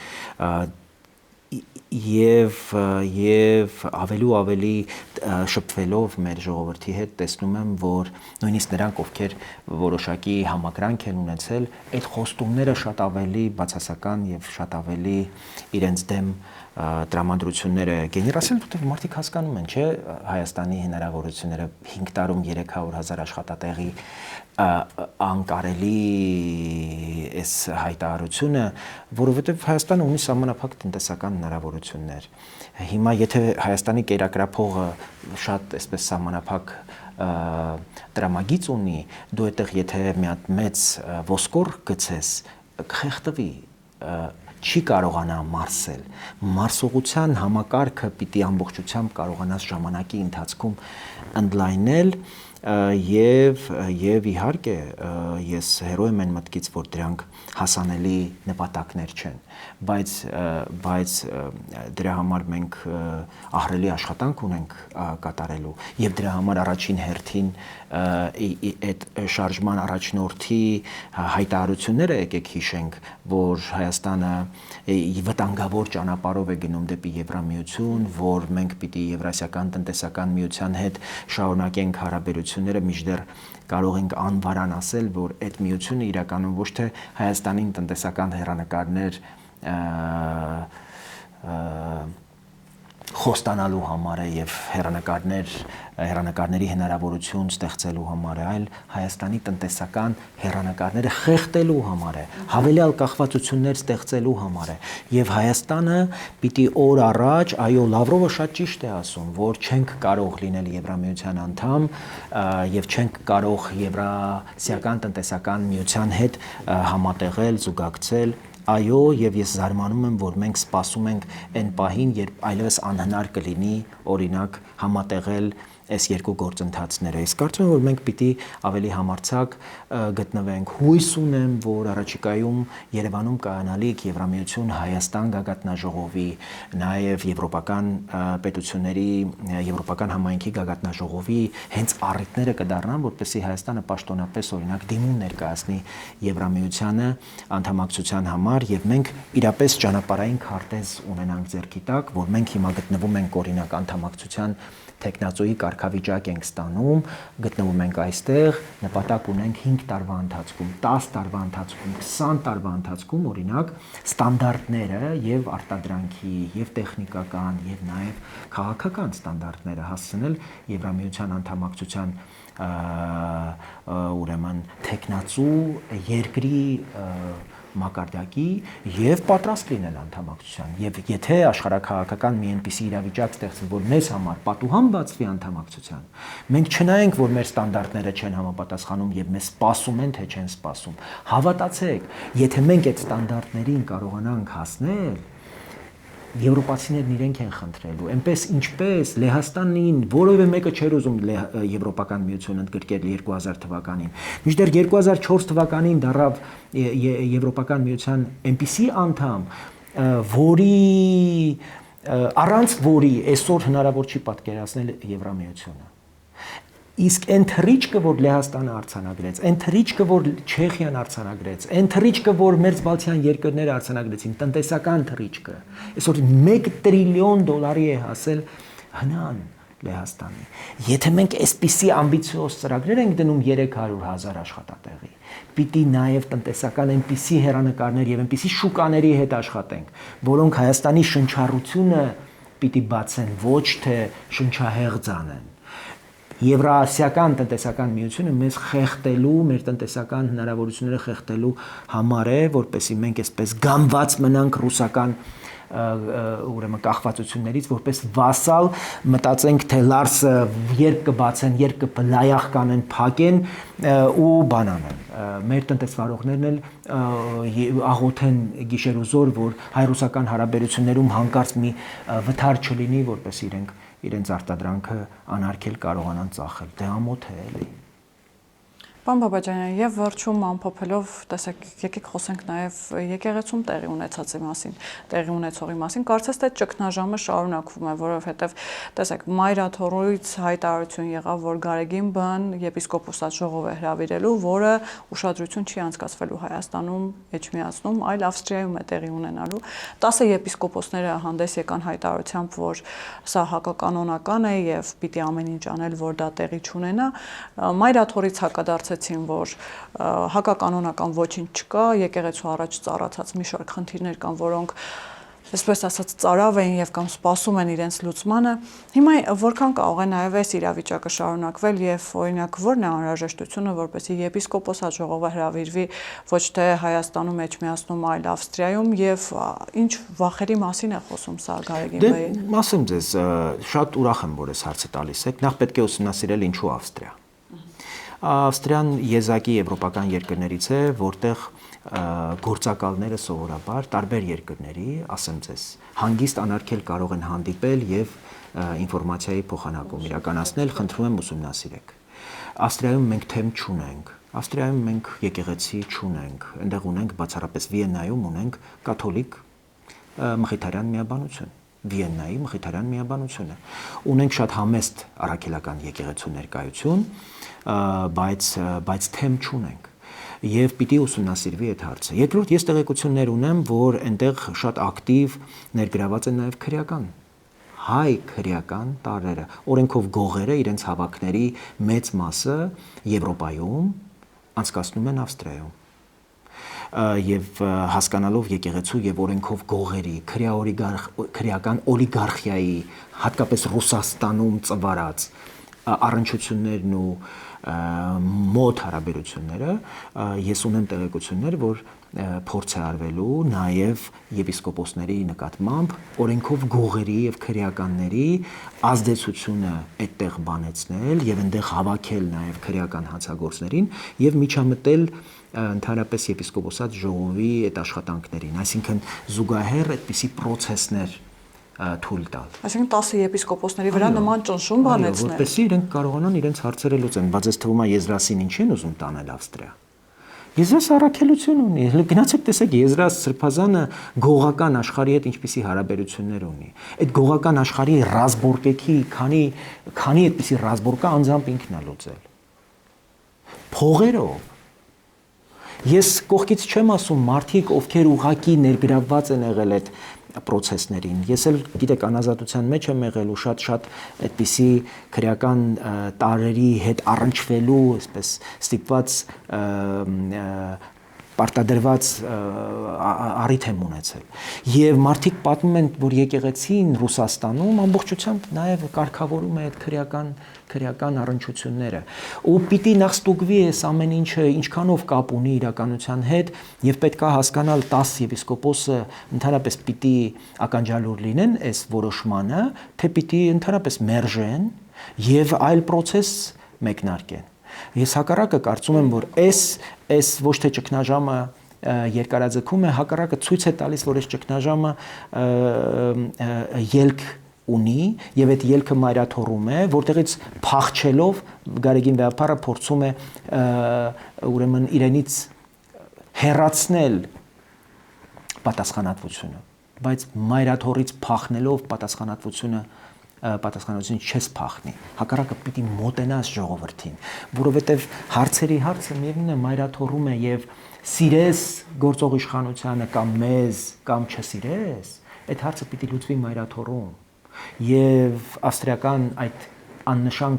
B: եւ ավելի ու ավելի շփվելով մեր ժողովրդի հետ տեսնում եմ, որ նույնիսկ նրանք, ովքեր որոշակի համակրանք են ունեցել, այդ խոստումները շատ ավելի բացասական եւ շատ ավելի իրենց դեմ տրամադրությունները գեներացիան, որտեղ մարդիկ հասկանում են, չէ, Հայաստանի հնարավորությունները 5 տարում 300,000 աշխատատեղի անկարելի այս հայտարարությունը, որովհետև Հայաստանը ունի սահմանափակ տնտեսական հնարավորություններ։ Հիմա եթե Հայաստանի կերակրափողը շատ այսպես սահմանափակ տրամագիծ ունի, դու այդտեղ եթե մի հատ մեծ ոսկոր գցես, կխեղդվի, չի կարողանա մարսել։ Մարսողության համակարգը պիտի ամբողջությամբ կարողանաս ժամանակի ընթացքում ընդլայնել եւ իհարկե ես հերոյ եմ այն մտքից, որ դրանք հասանելի նպատակներ չեն, բայց դրա համար մենք ահռելի աշխատանք ունենք կատարելու եւ դրա համար առաջին հերթին այդ շարժման առաջնորդի հայտարարությունները եկեք հիշենք, որ Հայաստանը վտանգավոր ճանապարհով է գնում դեպի Եվրամիություն, որ մենք պիտի Եվրասիական տնտեսական միության հետ շարունակենք հարաբերությունները, մինչդեռ կարող ենք անվարան ասել, որ այդ միությունը իրականում ոչ թե Հայաստանին տնտեսական հեռանկարներ խոստանալու համար է եւ հեռանկարների հնարավորություն ստեղծելու համար է, այլ Հայաստանի տնտեսական հեռանկարները խեղդելու համար է, հավելյալ կախվածություններ ստեղծելու համար է եւ Հայաստանը պիտի օր առաջ, այո, Լավրովը շատ ճիշտ է ասում, որ չենք կարող լինել Եվրամիության անդամ եւ չենք կարող Եվրասիական տնտեսական միության հետ համատեղել, զուգակցել Այո, եւ ես զարմանում եմ, որ մենք սպասում ենք այն պահին, երբ այլևս անհնար կլինի, օրինակ, համատեղել այս երկու գործընթացները։ Ես կարծում եմ, որ մենք պիտի ավելի համարձակ գտնվենք։ Հույս ունեմ, որ առաջիկայում Երևանում կայանալիք Եվրամիություն Հայաստան գագաթնաժողովի, նաև եվրոպական պետությունների, եվրոպական համայնքի գագաթնաժողովի հենց առիթները կդառնան, որպեսզի Հայաստանը պաշտոնապես օրինակ դիմում ներկայացնի Եվրամիությանը անդամակցության համար եւ մենք իրապես ճանապարհային քարտեզ ունենանք ձեռքի տակ, որ մենք հիմա գտնվում ենք օրինակ անդամակցության տեխնացուի կարգավիճակ ենք ստանում, գտնվում ենք այստեղ, նպատակ ունենք 5 տարվա ընթացքում, 10 տարվա ընթացքում, 20 տարվա ընթացքում օրինակ ստանդարտները եւ արտադրանքի եւ տեխնիկական եւ նաեւ քաղաքական ստանդարտները հասցնել Եվրամիության անդամակցության ուրեմն տեխնացու երկրի մակարդակի եւ պատրաստ լինել անդամակցության եւ եթե աշխարհակաղակական մի այնպիսի իրավիճակ ստեղծվի, որ մեզ համար պատուհան բացվի անդամակցության, մենք չնայենք, որ մեր ստանդարտները չեն համապատասխանում եւ մեզ սպասում են, թե չեն սպասում, հավատացեք, եթե մենք այդ ստանդարտներին կարողանանք հասնել, եվրոպացիներն իրենք են խնդրելու, այնպես ինչպես Լեհաստանին որևէ մեկը չէր ուզում Եվրոպական միություն ընդգրկել 2000 թվականին։ Մինչդեռ 2004 թվականին դառավ Եվրոպական միության այնպիսի անդամ, առանց որի այսօր հնարավոր չի պատկերացնել Եվրամիությունը։ Իսկ այն թռիչքը, որ Լեհաստանը արձանագրեց, այն թռիչքը, որ Չեխիան արձանագրեց, այն թռիչքը, որ մերձբալթյան երկրները արձանագրեցին, տնտեսական թռիչքը, այսօր 1 տրիլիոն դոլարի է հասել հնան Լեհաստանի։ Եթե մենք այսպիսի ամբիցիոզ ծրագրեր ենք դնում 300,000 աշխատատեղի, պիտի նաև տնտեսական այնպիսի հեռանկարներ եւ այնպիսի շուկաների հետ աշխատենք, որոնք Հայաստանի շնչառությունը պիտի բացեն, ոչ թե շնչահեղձ անեն։ Եվրասիական տնտեսական միությունը մեզ խեղդելու, մեր տնտեսական հնարավորությունները խեղդելու համար է, որպեսզի մենք այսպես գամված մնանք ռուսական ուրեմն կախվածություններից, որպես վասալ մտածենք, թե լարսը երբ կբացեն, երբ կլայախ կանեն, փակեն ու բանանեն։ Մեր տնտեսվարողներն էլ աղոթեն գիշեր ու զոր, որ հայ-ռուսական հարաբերություններում հանկարծ մի վթար չլինի, որպես իրենց արտադրանքը անարգել կարողանան ծախել։ Դե ամոթ է էլի։
A: Պարոն Բաբաջանյան, եւ վերջում ամփոփելով, տեսեք, եկեք խոսենք նաեւ եկեղեցում տեղի ունեցածի մասին, տեղի ունեցողի մասին։ Կարծես թե ճգնաժամը շարունակվում է, որովհետեւ տեսեք, Մայրաթորույց հայտարարություն եղավ, որ Գարեգին բան եպիսկոպոսատ ժողով է հրավիրելու, որը ուշադրություն չի անցկացվելու Հայաստանում, Էջմիածնում, այլ Ավստրիայում է տեղի ունենալու։ 10 եպիսկոպոսները հանդես եկան հայտարարությամբ, որ սա հակականոնական է եւ պիտի ամեն ինչ անել, որ դա տեղի չունենա։ Մայրաթորից հակադարձեցին, որ հակականոնական ոչինչ չկա, եկեղեցու առաջ ծառացած մի շարք խնդիրներ կան, որոնք այսպես ասած ծարավ էին եւ կամ սպասում են իրենց լուծմանը։ Հիմա որքան կարող է նաեւ այս իրավիճակը շարունակվել եւ օրինակ ո՞րն է անհրաժեշտությունը, որպեսզի եպիսկոպոսատ ժողովը հրավիրվի ոչ թե Հայաստանում Էջմիածնում, այլ Ավստրիայում եւ ինչ վախերի մասին է խոսում սա Գարեգին բայի։
B: Ասեմ ձեզ, շատ ուրախ եմ, որ այս հարցը տալիս եք։ Նախ պետք է ուսումնասիրել ինչու Ավստրիա։ Ավստրիան եզակի եվրոպական երկրներից է, որտեղ գործակալները սովորաբար տարբեր երկրների, ասեմ ձեզ, հանգիստ անարգել կարող են հանդիպել եւ ինֆորմացիայի փոխանակում իրականացնել, խնդրում եմ ուսումնասիրեք։ Ավստրիայում մենք թեմ չունենք, Ավստրիայում մենք եկեղեցի չունենք, այնտեղ ունենք բացառապես Վիեննայում ունենք կաթոլիկ մխիթարյան միաբանություն, Վիեննայի մխիթարյան միաբանությունը։ Ունենք շատ համեստ առաքելական եկեղեցու ներկայություն, բայց թեմ չունենք։ Եվ պիտի ուսումնասիրվի այդ հարցը։ Երկրորդ, ես տեղեկություններ ունեմ, որ այնտեղ շատ ակտիվ ներգրաված են նաև քրեական, հայ քրեական տարրերը, օրենքով գողերը իրենց հավաքների մեծ մասը Եվրոպայում անցկացնում են Ավստրիայում։ Եվ հասկանալով եկեղեցու եւ օրենքով գողերի, քրեական օլիգարխիայի, հատկապես Ռուսաստանում ծվարած առնչություններն ու մոտ հարաբերությունները, ես ունեմ տեղեկություններ, որ փորձ է արվելու նաև եպիսկոպոսների նկատմամբ օրենքով գողերի եւ քրեականների ազդեցությունը այդտեղ բանեցնել եւ այնտեղ հավաքել նաև քրեական հանցագործներին եւ միջամտել ընդհանրապես եպիսկոպոսատ ժողովի այդ աշխատանքներին, այսինքն զուգահեռ այդպիսի process-ներ թույլ տալ։
A: Այսինքն 10 եպիսկոպոսների վրա նման ճնշում բանեցնել։
B: Որպեսզի իրենք կարողանան իրենց հարցերը լուծեն, բայց ես թվում է Եզրասին ինչ են ուզում տանել Ավստրիա։ Եզրաս առաքելություն ունի։ Գնացեք տեսեք Եզրաս Սրբազանը գողական աշխարհի հետ ինչպիսի հարաբերություններ ունի։ Այդ գողական աշխարհի ռազմորկեքի քանի այդպիսի ռազմորկա անձամբ ինքն է լուծել։ Փողերով Ես կողքից չեմ ասում մարդիկ, ովքեր ուղակի ներգրավված են եղել այդ process-ներին։ Ես էլ գիտեք անազատության մեջ եմ եղել ու շատ այդպիսի քրեական տարրերի հետ առնչվելու, այսպես ստիպված պարտադրված առիթ եմ ունեցել։ Եվ մարդիկ պատմում են, որ եկեղեցին Ռուսաստանում ամբողջությամբ նաև կարգավորում է այդ քրեական առնչությունները։ Ու պիտի նախ ստուգվի այս ամեն ինչը ինչքանով կապ ունի իրականության հետ եւ պետք է հասկանալ 10 եպիսկոպոսը ընդհանրապես պիտի ականջալուր լինեն այս որոշմանը, թե պիտի ընդհանրապես մերժեն եւ այլ process մեկնարկեն։ Ես հակառակը կարծում եմ, որ այս ոչ թե ճգնաժամը երկարաձգում է, հակառակը ցույց է տալիս, որ այս ճգնաժամը ելք ունի եւ այդ ելքը մայրաթոռում է, որտեղից փախչելով Գարեգին Վեհապարը փորձում է ուրեմն իրենից հեռացնել պատասխանատվությունը, բայց մայրաթոռից փախնելով պատասխանատվություն չես փախնի, հակառակը պիտի մոտենաս ժողովրդին, որովհետև հարցերի հարցը միևնույն է մայրաթոռում է եւ սիրես գործող իշխանությանը կամ մեզ կամ չսիրես, այդ հարցը պիտի լուծվի մայրաթոռում եւ ավստրիական այդ աննշան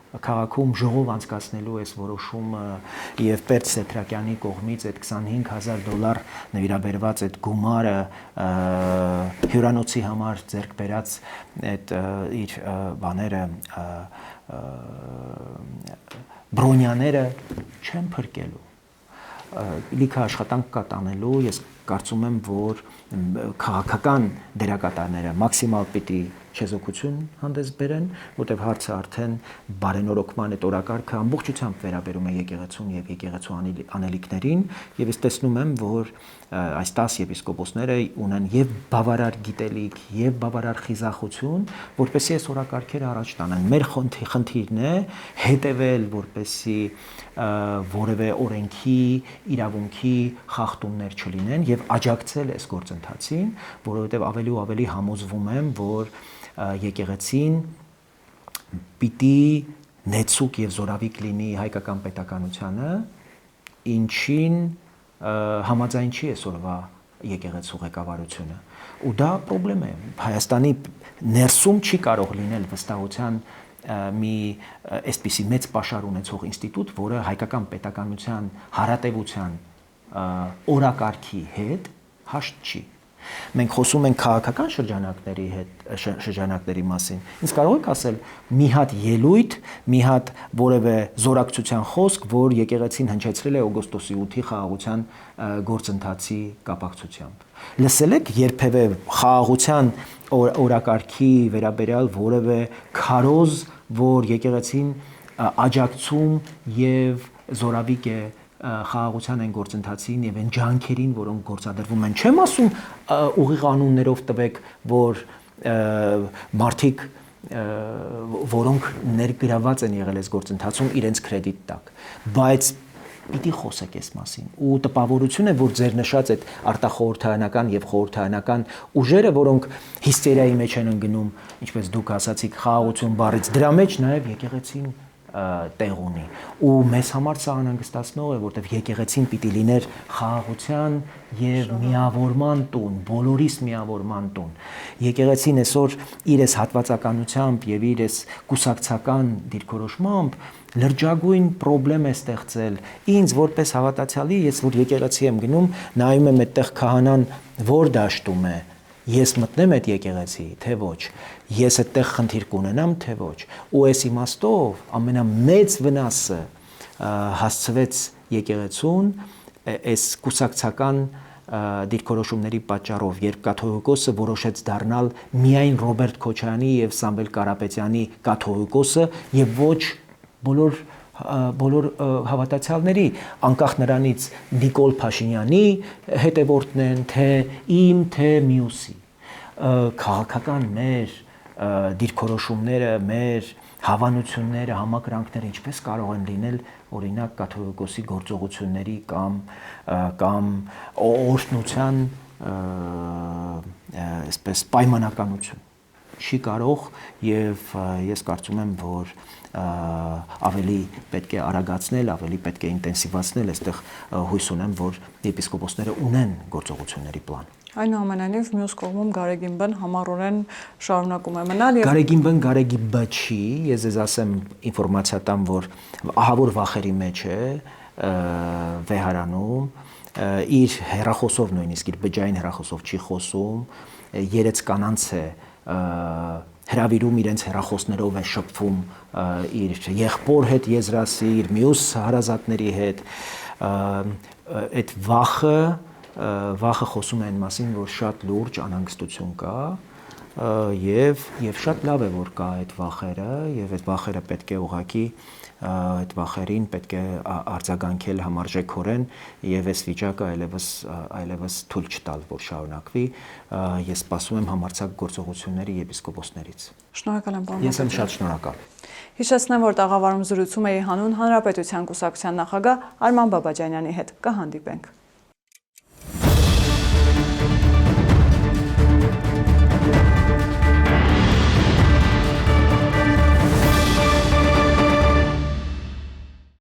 B: քաղաքում ժողով անցկացնելու այս որոշումը եւ Պերտ Սեթրակյանի կողմից այդ $25,000 նվիրաբերված այդ գումարը հյուրանոցի համար ձեռք բերած այդ իր բաները բրոնյաները չեն փրկելու լիքը աշխատանք կա տանելու ես կարծում եմ որ քաղաքական դերակատարները մաքսիմալ պիտի չեզոքություն հանդես բերեն, որտեղ հարցը արդեն բարենորոգման այդ օրակարգը ամբողջությամբ վերաբերում է եկեղեցուն եւ եկեղեցու անելիքներին եւ ես տեսնում եմ, որ այս 10 եպիսկոպոսները ունեն եւ բավարար գիտելիք եւ բավարար խիզախություն, որպեսզի այս օրակարգերը առաջ տանեն։ Մեր խնդիրն է հետեւել, որպեսզի որևէ օրենքի, իրավունքի խախտումներ չլինեն եւ աջակցել այս գործընթացին, որովհետեւ ավելի ու ավելի համոզվում եմ, որ եկեղեցին պիտի նեցուկ եւ զորավիք լինի հայկական պետականությանը, ինչին համաձայն չի այսօրվա եկեղեցու ղեկավարությունը։ Ու դա խնդրեմ է։ Հայաստանի ներսում չի կարող լինել վստահության մի այսպիսի մեծ պաշար ունեցող ինստիտուտ, որը հայկական պետականության հարատևության օրակարգի հետ հաշտ չի։ Մենք խոսում ենք քաղաքական շրջանակների մասին։ Ինձ կարող եք ասել մի հատ ելույթ, մի հատ որևէ զորակցության խոսք, որ եկեղեցին հնչեցրել է օգոստոսի 8-ի խաղաղության գործընթացի կապակցությամբ։ Լսել եք երբևէ խաղաղության օրակարգի վերաբերյալ որևէ քարոզ, որ եկեղեցին աջակցում եւ զորավիք է խաղաղության այն գործընթացին եւ այն ջանքերին, որոնք գործադրվում են։ Չեմ ասում ուղիղ անուններով տվեք, որ մարդիկ, որոնք ներգրաված են եղել այս գործընթացում, իրենց կրեդիտ տակ, բայց պիտի խոսեք այս մասին։ Ու տպավորություն է, որ ձեր նշած այդ արտախորհրդարանական եւ խորհրդարանական ուժերը, որոնք հիստերիայի մեջ են ընկնում, ինչպես դուք ասացիք, խաղաղություն բառից, դրա մեջ նաեւ եկեղեցին տեղ ունի ու մեզ համար սա անհանգստացնող է, որտեղ եկեղեցին պիտի լիներ խաղաղության եւ միավորման տուն, բոլորիս միավորման տուն։ Եկեղեցին այսօր իր այս հատվածականությամբ եւ իր այս կուսակցական դիրքորոշմամբ լրջագույն խնդրեմ է ստեղծել։ Ինձ որպես հավատացյալի, ես որ եկեղեցի եմ գնում, նայում եմ այդտեղ քահանան որ դաշտում է, ես մտնեմ այդ եկեղեցի, թե ոչ, ես այդտեղ խնդիր կունենամ, թե ոչ։ Ու այս իմաստով ամենամեծ վնասը հասցվեց եկեղեցուն այս կուսակցական դիրքորոշումների պատճառով, երբ կաթողիկոսը որոշեց դառնալ միայն Ռոբերտ Քոչարյանի եւ Սամվել Կարապետյանի կաթողիկոսը եւ ոչ բոլոր հավատացյալների, անկախ նրանից Նիկոլ Փաշինյանի հետևորդն են, թե իմ, թե մյուսի։ Քաղաքական մեր դիրքորոշումները, մեր հավանությունները, համակրանքները ինչպես կարող են լինել օրինակ կաթողիկոսի գործողությունների կամ օրհնության այսպես պայմանականություն։ Չի կարող եւ ես կարծում եմ, որ ավելի պետք է արագացնել, ավելի պետք է ինտենսիվացնել, այստեղ հույս ունեմ, որ եպիսկոպոսները ունեն գործողությունների պլան։
A: Այնուամենայնիվ մյուս կողմում Գարեգին համառորեն շարունակում է մնալ եւ
B: Գարեգին չի, ես ձեզ ասեմ ինֆորմացիա տամ, որ ահավոր վախերի մեջ է վեհարանում, իր հեռախոսով նույնիսկ իր բջջային հեռախոսով չի խոսում, երեց կանանց է հրավիրում իրենց հեռախոսներով է շփվում իր եղբոր հետ եզրասի, իր մյուս հարազատների հետ, այդ վախը խոսում է այն մասին, որ շատ լուրջ անհանգստություն կա եւ շատ լավ է, որ կա այդ վախերը եւ այդ վախերը պետք է ուղղակի այդ վախերին պետք է արձագանքել համարժեքորեն եւ այս վիճակը այլևս թույլ չտալ, որ շարունակվի։ Ես սպասում եմ համարձակ գործողությունների եպիսկոպոսներից։
A: Շնորհակալ եմ, պարոն։
B: Ես եմ շատ շնորհակալ։
A: Հիշեցնեմ, որ տաղավարում զրուցում էի հանուն Հանրապետության կուսակցության նախագահ Արման Բաբաջանյանի հետ։ Կհանդիպենք։